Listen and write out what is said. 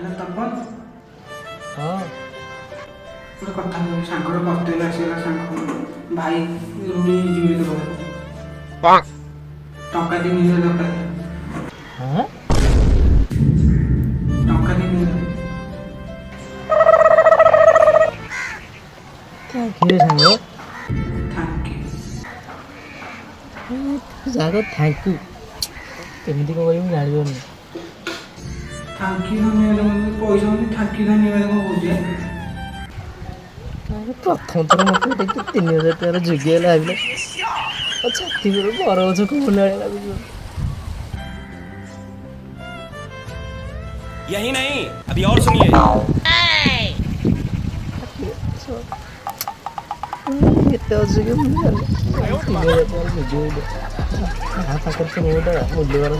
Hello तपन हाँ गोटे कथा कहूँ सांगर बर्तले आसगला सांग भाई रुणी जीवित घर टंका 3000 दरकार हाँ टंका 3000 କିରେ ସାଙ୍ଗ थैंक ଯାକ ଥ୍ୟାଙ୍କ ୟୁ କେମିତି କ'ଣ କରିବି ମୁଁ ଜାଣିପାରୁନି। यू धन्यवाद पैसा थैंक यू धन्यवाद कौन कौचे ପ୍ରଥମ ଥର ମୋତେ ଏଠି 3000 ଟଙ୍କାର ଯୋଗ୍ୟ ହେଲା ଭାବିଲେ ଛାତି ଉପରେ ବରଗଛ କମୁନି ଭଳିଆ ଲାଗୁଛି। यही नहीं अभी और सुनिए। କେତେ ଅଛି କି ମୁଁ ଜାଣିନି 3000 ଟଙ୍କାର ଯୋଗ୍ୟ ହେଲେ ପାଖରେ ତ ଗୋଟେ ମୂଲ୍ୟବାନ